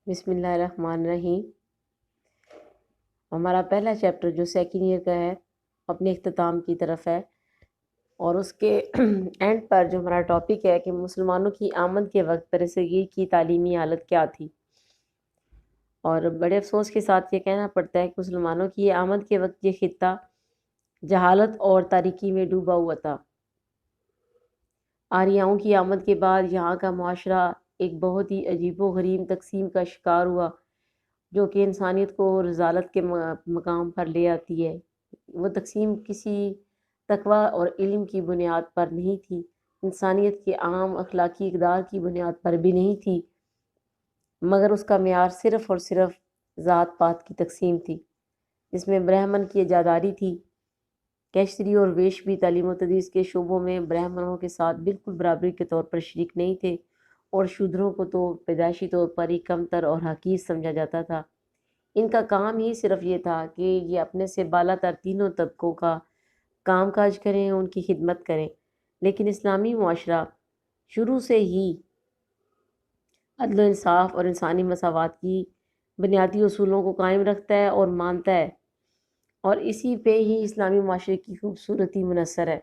بسم اللہ الرحمن الرحیم۔ ہمارا پہلا چیپٹر جو سیکنڈ ایئر کا ہے اپنے اختتام کی طرف ہے، اور اس کے اینڈ پر جو ہمارا ٹاپک ہے کہ مسلمانوں کی آمد کے وقت برصغیر کی تعلیمی حالت کیا تھی۔ اور بڑے افسوس کے ساتھ یہ کہنا پڑتا ہے کہ مسلمانوں کی آمد کے وقت یہ خطہ جہالت اور تاریکی میں ڈوبا ہوا تھا۔ آریاؤں کی آمد کے بعد یہاں کا معاشرہ ایک بہت ہی عجیب و غریب تقسیم کا شکار ہوا، جو کہ انسانیت کو رذالت کے مقام پر لے آتی ہے۔ وہ تقسیم کسی تقوی اور علم کی بنیاد پر نہیں تھی، انسانیت کے عام اخلاقی اقدار کی بنیاد پر بھی نہیں تھی، مگر اس کا معیار صرف اور صرف ذات پات کی تقسیم تھی، جس میں برہمن کی اجاداری تھی۔ کیشری اور ویش بھی تعلیم و تدریس کے شعبوں میں برہمنوں کے ساتھ بالکل برابری کے طور پر شریک نہیں تھے، اور شودروں کو تو پیدائشی طور پر ہی کمتر اور حقیر سمجھا جاتا تھا۔ ان کا کام ہی صرف یہ تھا کہ یہ اپنے سے بالا تر تینوں طبقوں کا کام کاج کریں، ان کی خدمت کریں۔ لیکن اسلامی معاشرہ شروع سے ہی عدل و انصاف اور انسانی مساوات کی بنیادی اصولوں کو قائم رکھتا ہے اور مانتا ہے، اور اسی پہ ہی اسلامی معاشرے کی خوبصورتی منحصر ہے۔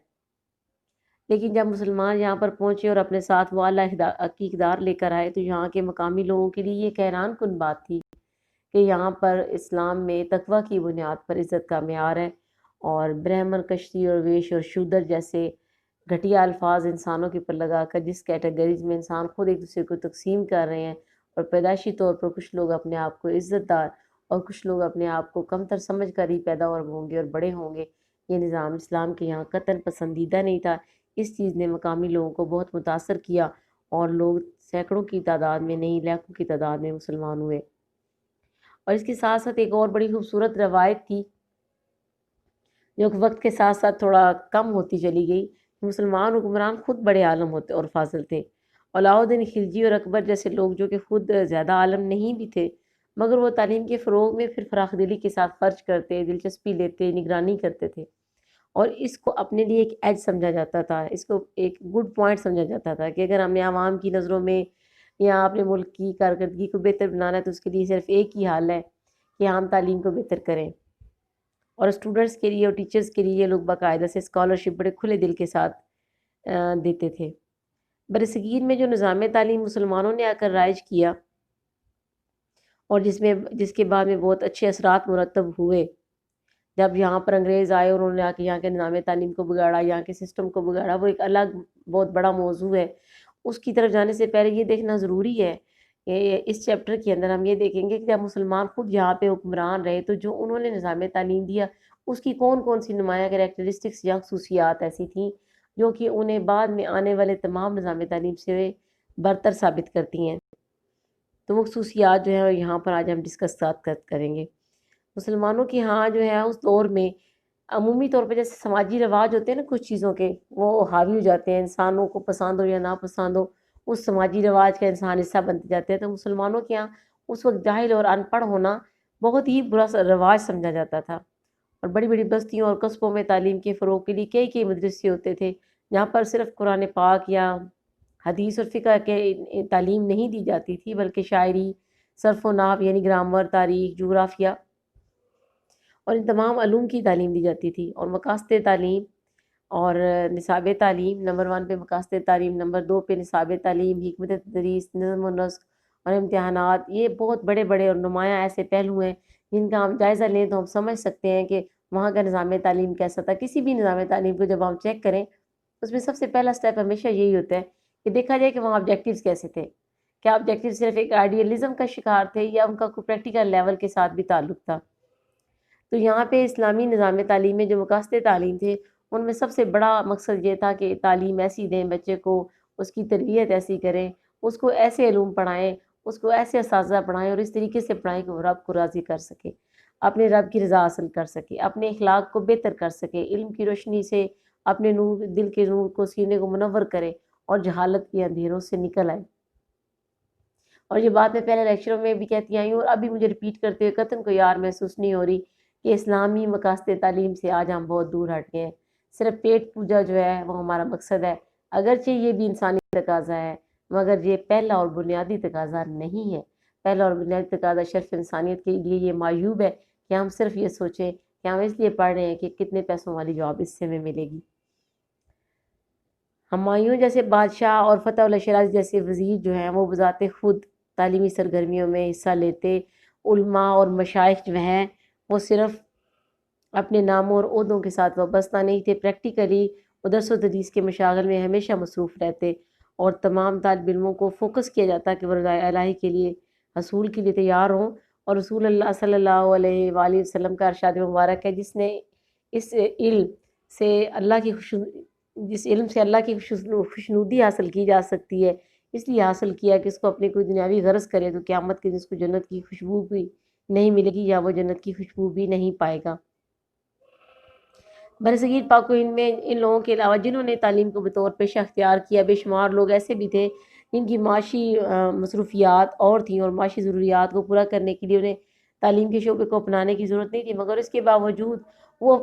لیکن جب مسلمان یہاں پر پہنچے اور اپنے ساتھ وہ اعلیٰ کی اقدار لے کر آئے، تو یہاں کے مقامی لوگوں کے لیے یہ ایک حیران کن بات تھی کہ یہاں پر اسلام میں تقوی کی بنیاد پر عزت کا معیار ہے، اور برہمن، کشتی اور ویش اور شودر جیسے گھٹیا الفاظ انسانوں کے پر لگا کر جس کیٹیگریز میں انسان خود ایک دوسرے کو تقسیم کر رہے ہیں، اور پیدائشی طور پر کچھ لوگ اپنے آپ کو عزت دار اور کچھ لوگ اپنے آپ کو کمتر سمجھ کر ہی پیدا ہوں گے اور بڑے ہوں گے، یہ نظام اسلام کے یہاں قطعاً پسندیدہ نہیں تھا۔ اس چیز نے مقامی لوگوں کو بہت متاثر کیا، اور لوگ سینکڑوں کی تعداد میں نہیں لاکھوں کی تعداد میں مسلمان ہوئے۔ اور اس کے ساتھ ساتھ ایک اور بڑی خوبصورت روایت تھی جو کہ وقت کے ساتھ ساتھ تھوڑا کم ہوتی چلی گئی۔ مسلمان حکمران خود بڑے عالم ہوتے اور فاضل تھے۔ علاؤالدین خلجی اور اکبر جیسے لوگ جو کہ خود زیادہ عالم نہیں بھی تھے، مگر وہ تعلیم کے فروغ میں پھر فراخ دلی کے ساتھ خرچ کرتے، دلچسپی لیتے، نگرانی کرتے تھے، اور اس کو اپنے لیے ایک ایج سمجھا جاتا تھا، اس کو ایک گڈ پوائنٹ سمجھا جاتا تھا کہ اگر ہم نے عوام کی نظروں میں یا اپنے ملک کی کارکردگی کو بہتر بنانا ہے تو اس کے لیے صرف ایک ہی حل ہے کہ ہم تعلیم کو بہتر کریں۔ اور اسٹوڈنٹس کے لیے اور ٹیچرز کے لیے یہ لوگ باقاعدہ سے اسکالرشپ بڑے کھلے دل کے ساتھ دیتے تھے۔ برصغیر میں جو نظام تعلیم مسلمانوں نے آ کر رائج کیا، اور جس کے بعد میں بہت اچھے اثرات مرتب ہوئے، جب یہاں پر انگریز آئے اور انہوں نے آ کے یہاں کے نظام تعلیم کو بگاڑا، یہاں کے سسٹم کو بگاڑا، وہ ایک الگ بہت بڑا موضوع ہے۔ اس کی طرف جانے سے پہلے یہ دیکھنا ضروری ہے کہ اس چیپٹر کے اندر ہم یہ دیکھیں گے کہ جب مسلمان خود یہاں پہ حکمران رہے تو جو انہوں نے نظام تعلیم دیا اس کی کون کون سی نمایاں کریکٹرسٹکس یا خصوصیات ایسی تھیں جو کہ انہیں بعد میں آنے والے تمام نظام تعلیم سے برتر ثابت کرتی ہیں۔ تو وہ خصوصیات جو ہیں یہاں پر آج ہم ڈسکس کریں گے۔ مسلمانوں کی ہاں جو ہے اس دور میں عمومی طور پہ جیسے سماجی رواج ہوتے ہیں نا کچھ چیزوں کے، وہ حاوی ہو جاتے ہیں، انسانوں کو پسند ہو یا نہ پسند ہو اس سماجی رواج کا انسان حصہ بنتے جاتے ہیں۔ تو مسلمانوں کے یہاں اس وقت جاہل اور ان پڑھ ہونا بہت ہی برا رواج سمجھا جاتا تھا، اور بڑی بڑی بستیوں اور قصبوں میں تعلیم کے فروغ کے لیے کئی مدرسے ہوتے تھے، جہاں پر صرف قرآن پاک یا حدیث اور فقہ کے تعلیم نہیں دی جاتی تھی، بلکہ شاعری، صرف و نحو یعنی گرامر، تاریخ، جغرافیہ اور ان تمام علوم کی تعلیم دی جاتی تھی۔ اور مقاصد تعلیم اور نصاب تعلیم، نمبر 1 پہ مقاصد تعلیم، نمبر 2 پہ نصاب تعلیم، حکمت تدریس، نظم و نسق اور امتحانات، یہ بہت بڑے بڑے اور نمایاں ایسے پہلو ہیں جن کا ہم جائزہ لیں تو ہم سمجھ سکتے ہیں کہ وہاں کا نظام تعلیم کیسا تھا۔ کسی بھی نظام تعلیم کو جب ہم چیک کریں اس میں سب سے پہلا سٹیپ ہمیشہ یہی ہوتا ہے کہ دیکھا جائے کہ وہاں آبجیکٹیوز کیسے تھے، کیا آبجیکٹیو صرف ایک آئیڈیلزم کا شکار تھے یا ان کا کوئی پریکٹیکل لیول کے ساتھ بھی تعلق تھا۔ تو یہاں پہ اسلامی نظام تعلیم میں جو مقاصد تعلیم تھے ان میں سب سے بڑا مقصد یہ تھا کہ تعلیم ایسی دیں بچے کو، اس کی تربیت ایسی کریں، اس کو ایسے علوم پڑھائیں، اس کو ایسے اساتذہ پڑھائیں اور اس طریقے سے پڑھائیں کہ وہ رب کو راضی کر سکے، اپنے رب کی رضا حاصل کر سکے، اپنے اخلاق کو بہتر کر سکے، علم کی روشنی سے اپنے نور، دل کے نور کو، سینے کو منور کرے اور جہالت کے اندھیروں سے نکل آئے۔ اور یہ بات میں پہلے لیکچروں میں بھی کہتی آئی ہوں اور ابھی مجھے ریپیٹ کرتے ہوئے قطعاً کوئی یار محسوس نہیں ہو رہی کہ اسلامی مقاصد تعلیم سے آج ہم بہت دور ہٹ گئے ہیں۔ صرف پیٹ پوجا جو ہے وہ ہمارا مقصد ہے، اگرچہ یہ بھی انسانی تقاضا ہے، مگر یہ پہلا اور بنیادی تقاضا نہیں ہے۔ پہلا اور بنیادی تقاضا شرف انسانیت کے لیے یہ معیوب ہے کہ ہم صرف یہ سوچیں کہ ہم اس لیے پڑھ رہے ہیں کہ کتنے پیسوں والی جاب اس سے ہمیں ملے گی۔ ہمایوں جیسے بادشاہ اور فتح اللہ شیرازی جیسے وزیر جو ہیں وہ بذات خود تعلیمی سرگرمیوں میں حصہ لیتے۔ علماء اور مشائخ جو ہیں وہ صرف اپنے ناموں اور عہدوں کے ساتھ وابستہ نہیں تھے، پریکٹیکلی وہ درس و تدریس کے مشاغل میں ہمیشہ مصروف رہتے، اور تمام طالب علموں کو فوکس کیا جاتا کہ وہ رضائے الہی کے لیے حصول کے لیے تیار ہوں۔ اور رسول اللہ صلی اللہ علیہ وآلہ وسلم کا ارشاد مبارک ہے، جس علم سے اللہ کی خوشنودی حاصل کی جا سکتی ہے، اس لیے حاصل کیا کہ اس کو اپنی کوئی دنیاوی غرض کرے تو قیامت کے دن اس کو جنت کی خوشبو بھی نہیں ملے گی، یا وہ جنت کی خوشبو بھی نہیں پائے گا۔ برصغیر پاک و ہند میں ان لوگوں کے علاوہ جنہوں نے تعلیم کو بطور پیشہ اختیار کیا، بے شمار لوگ ایسے بھی تھے جن کی معاشی مصروفیات اور تھیں، اور معاشی ضروریات کو پورا کرنے کے لیے انہیں تعلیم کے شعبے کو اپنانے کی ضرورت نہیں تھی، مگر اس کے باوجود وہ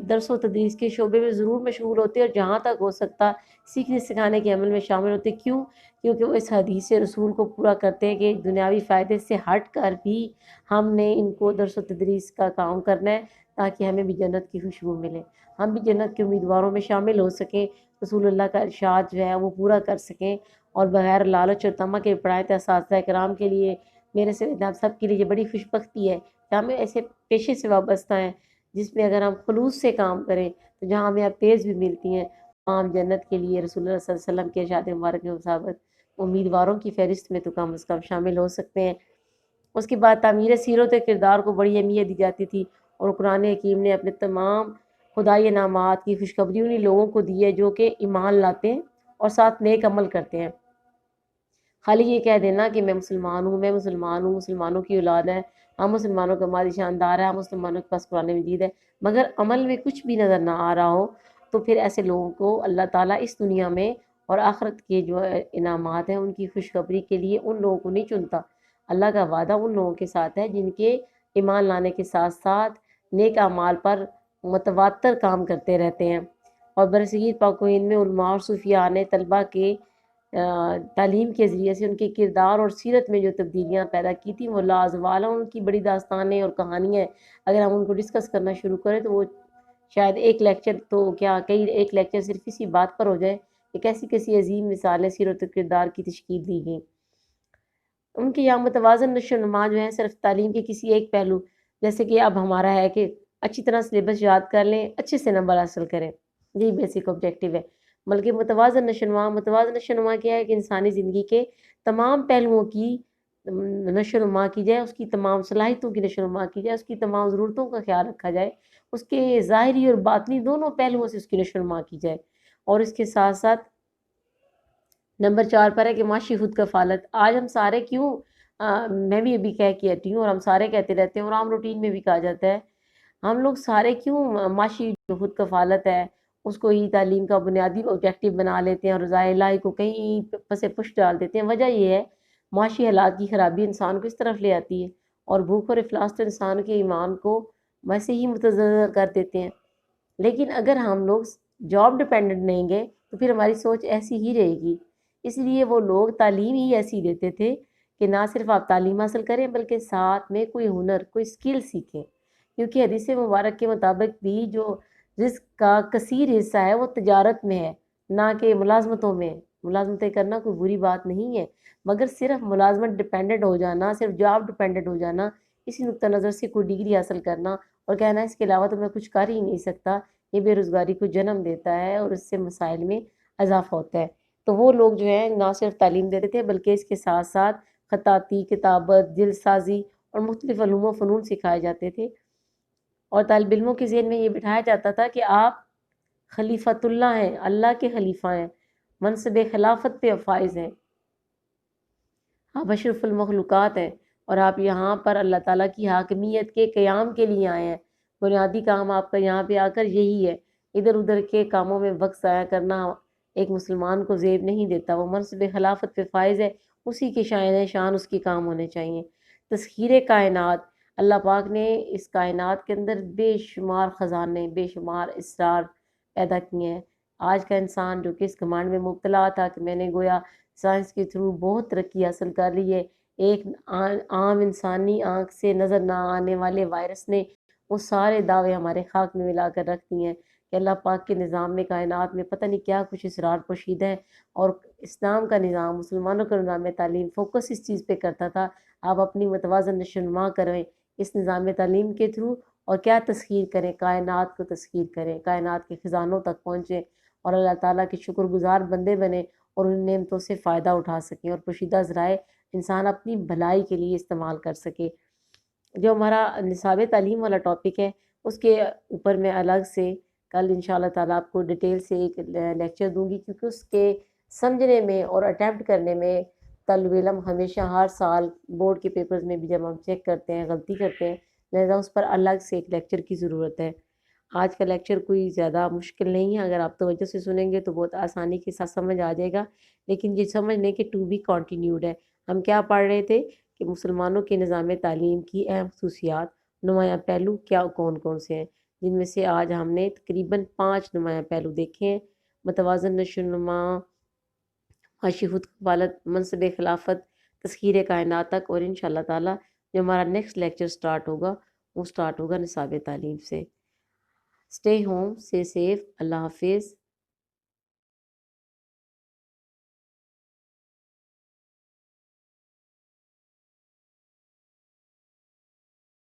درس و تدریس کے شعبے میں ضرور مشغول ہوتے اور جہاں تک ہو سکتا سیکھنے سکھانے کے عمل میں شامل ہوتے۔ کیوں؟ کیونکہ وہ اس حدیث رسول کو پورا کرتے ہیں کہ دنیاوی فائدے سے ہٹ کر بھی ہم نے ان کو درس و تدریس کا کام کرنا ہے تاکہ ہمیں بھی جنت کی خوشبو ملے، ہم بھی جنت کے امیدواروں میں شامل ہو سکیں، رسول اللہ کا ارشاد جو ہے وہ پورا کر سکیں، اور بغیر لالچ اور طمع کے پڑھائے اساتذہ کرام کے لیے، میرے سے آپ سب کے لیے یہ بڑی خوش بختی ہے کہ ہمیں ایسے پیشے سے وابستہ ہیں جس میں اگر ہم خلوص سے کام کریں تو جہاں ہمیں پیز بھی ملتی ہیں، ہم جنت کے لیے رسول اللہ صلی اللہ علیہ وسلم کے ارشاد مبارک کے مطابق امیدواروں کی فہرست میں تو کم از کم شامل ہو سکتے ہیں۔ اس کے بعد تعمیر سیرت کردار کو بڑی اہمیت دی جاتی تھی، اور قرآن حکیم نے اپنے تمام خدائی انعامات کی خوشخبری انہی لوگوں کو دی ہے جو کہ ایمان لاتے ہیں اور ساتھ نیک عمل کرتے ہیں۔ خالی یہ کہہ دینا کہ میں مسلمان ہوں، میں مسلمان ہوں، مسلمانوں کی اولاد ہے، ہم مسلمانوں کا ماضی شاندار ہے، ہم مسلمانوں کے پاس قرآن مجید ہے، مگر عمل میں کچھ بھی نظر نہ آ رہا ہو، تو پھر ایسے لوگوں کو اللہ تعالیٰ اس دنیا میں اور آخرت کے جو انعامات ہیں ان کی خوشخبری کے لیے ان لوگوں کو نہیں چنتا۔ اللہ کا وعدہ ان لوگوں کے ساتھ ہے جن کے ایمان لانے کے ساتھ ساتھ نیک اعمال پر متواتر کام کرتے رہتے ہیں۔ اور برصغیر پاک و ہند میں علماء اور صوفیاء نے طلباء کے تعلیم کے ذریعے سے ان کے کردار اور سیرت میں جو تبدیلیاں پیدا کی تھیں وہ لازوال ہیں، ان کی بڑی داستانیں اور کہانیاں ہیں، اگر ہم ان کو ڈسکس کرنا شروع کریں تو وہ شاید ایک لیکچر تو کیا ایک لیکچر صرف اسی بات پر ہو جائے کہ کیسی کیسی عظیم مثالیں سیرت و کردار کی تشکیل دی گئیں۔ ان کے یہاں متوازن نشو و نما جو ہے صرف تعلیم کے کسی ایک پہلو، جیسے کہ اب ہمارا ہے کہ اچھی طرح سلیبس یاد کر لیں، اچھے سے نمبر حاصل کریں، یہی بیسک آبجیکٹیو ہے، بلکہ متوازن نشو و نما کیا ہے کہ انسانی زندگی کے تمام پہلوؤں کی نشو و نما کی جائے، اس کی تمام صلاحیتوں کی نشو و نما کی جائے، اس کی تمام ضرورتوں کا خیال رکھا جائے، اس کے ظاہری اور باطنی دونوں پہلوؤں سے اس کی نشو و نما کی جائے، اور اس کے ساتھ ساتھ نمبر 4 پر ہے کہ معاشی خود کفالت۔ آج ہم سارے میں بھی ابھی کہہ کے ہٹی ہوں اور ہم سارے کہتے رہتے ہیں اور عام روٹین میں بھی کہا جاتا ہے، ہم لوگ سارے معاشی جو خود کفالت ہے اس کو ہی تعلیم کا بنیادی آبجیکٹیو بنا لیتے ہیں اور رضائے الہی کو کہیں پس پش ڈال دیتے ہیں۔ وجہ یہ ہے معاشی حالات کی خرابی انسان کو اس طرف لے آتی ہے، اور بھوک اور افلاس تو انسان کے ایمان کو ویسے ہی متضرر کر دیتے ہیں۔ لیکن اگر ہم لوگ جاب ڈپینڈنٹ نہیں گے تو پھر ہماری سوچ ایسی ہی رہے گی، اس لیے وہ لوگ تعلیم ہی ایسی دیتے تھے کہ نہ صرف آپ تعلیم حاصل کریں بلکہ ساتھ میں کوئی ہنر، کوئی سکل سیکھیں، کیونکہ حدیث مبارک کے مطابق بھی جو رزق کا کثیر حصہ ہے وہ تجارت میں ہے، نہ کہ ملازمتوں میں۔ ملازمتیں کرنا کوئی بری بات نہیں ہے، مگر صرف ملازمت ڈپینڈنٹ ہو جانا، صرف جاب ڈپینڈنٹ ہو جانا، اسی نقطہ نظر سے کوئی ڈگری حاصل کرنا اور کہنا اس کے علاوہ تو میں کچھ کر ہی نہیں سکتا، یہ بے روزگاری کو جنم دیتا ہے اور اس سے مسائل میں اضافہ ہوتا ہے۔ تو وہ لوگ جو ہیں نہ صرف تعلیم دیتے تھے بلکہ اس کے ساتھ ساتھ خطاطی، کتابت، جلد سازی اور مختلف علوم و فنون سکھائے جاتے تھے، اور طالب علموں کے ذہن میں یہ بٹھایا جاتا تھا کہ آپ خلیفۃ اللہ ہیں، اللہ کے خلیفہ ہیں، منصب خلافت پہ فائز ہیں، آپ اشرف المخلوقات ہیں، اور آپ یہاں پر اللہ تعالیٰ کی حاکمیت کے قیام کے لیے آئے ہیں۔ بنیادی کام آپ کا یہاں پہ آ کر یہی ہے، ادھر ادھر کے کاموں میں وقت ضائع کرنا ایک مسلمان کو زیب نہیں دیتا۔ وہ منصب خلافت پہ فائز ہے، اسی کے شان اس کے کام ہونے چاہیے۔ تسخیر کائنات، اللہ پاک نے اس کائنات کے اندر بے شمار خزانے، بے شمار اسرار پیدا کیے ہیں۔ آج کا انسان جو کہ اس گھمنڈ میں مبتلا تھا کہ میں نے گویا سائنس کے تھرو بہت ترقی حاصل کر لی ہے، ایک عام انسانی آنکھ سے نظر نہ آنے والے وائرس نے وہ سارے دعوے ہمارے خاک میں ملا کر رکھ دیے ہیں کہ اللہ پاک کے نظام میں، کائنات میں پتہ نہیں کیا کچھ اسرار پوشیدہ ہے۔ اور اسلام کا نظام، مسلمانوں کا نظام تعلیم فوکس اس چیز پہ کرتا تھا، آپ اپنی متوازن نشوونما کریں اس نظام تعلیم کے تھرو، اور کیا تسخیر کریں، کائنات کو تسخیر کریں، کائنات کے خزانوں تک پہنچیں اور اللہ تعالیٰ کے شکر گزار بندے بنیں اور ان نعمتوں سے فائدہ اٹھا سکیں اور پوشیدہ ذرائع انسان اپنی بھلائی کے لیے استعمال کر سکے۔ جو ہمارا نصاب تعلیم والا ٹاپک ہے اس کے اوپر میں الگ سے کل انشاءاللہ تعالیٰ آپ کو ڈیٹیل سے ایک لیکچر دوں گی، کیونکہ اس کے سمجھنے میں اور اٹیمپٹ کرنے میں طالب علم ہمیشہ ہر سال بورڈ کے پیپرز میں بھی جب ہم چیک کرتے ہیں غلطی کرتے ہیں، لہذا اس پر الگ سے ایک لیکچر کی ضرورت ہے۔ آج کا لیکچر کوئی زیادہ مشکل نہیں ہے، اگر آپ توجہ سے سنیں گے تو بہت آسانی کے ساتھ سمجھ آ جائے گا، لیکن یہ سمجھ لیں کہ ٹو بی کنٹینیوڈ ہے۔ ہم کیا پڑھ رہے تھے کہ مسلمانوں کے نظام تعلیم کی اہم خصوصیات، نمایاں پہلو کیا کون کون سے ہیں، جن میں سے آج ہم نے تقریباً 5 نمایاں پہلو دیکھے ہیں: متوازن نشوونما، معاشی خود کفالت، منصب خلافت، تسخیر کائنات تک، اور انشاءاللہ تعالیٰ جو ہمارا نیکسٹ لیکچر سٹارٹ ہوگا وہ سٹارٹ ہوگا نصاب تعلیم سے۔ اسٹے ہوم، اسٹے سیف، اللہ حافظ۔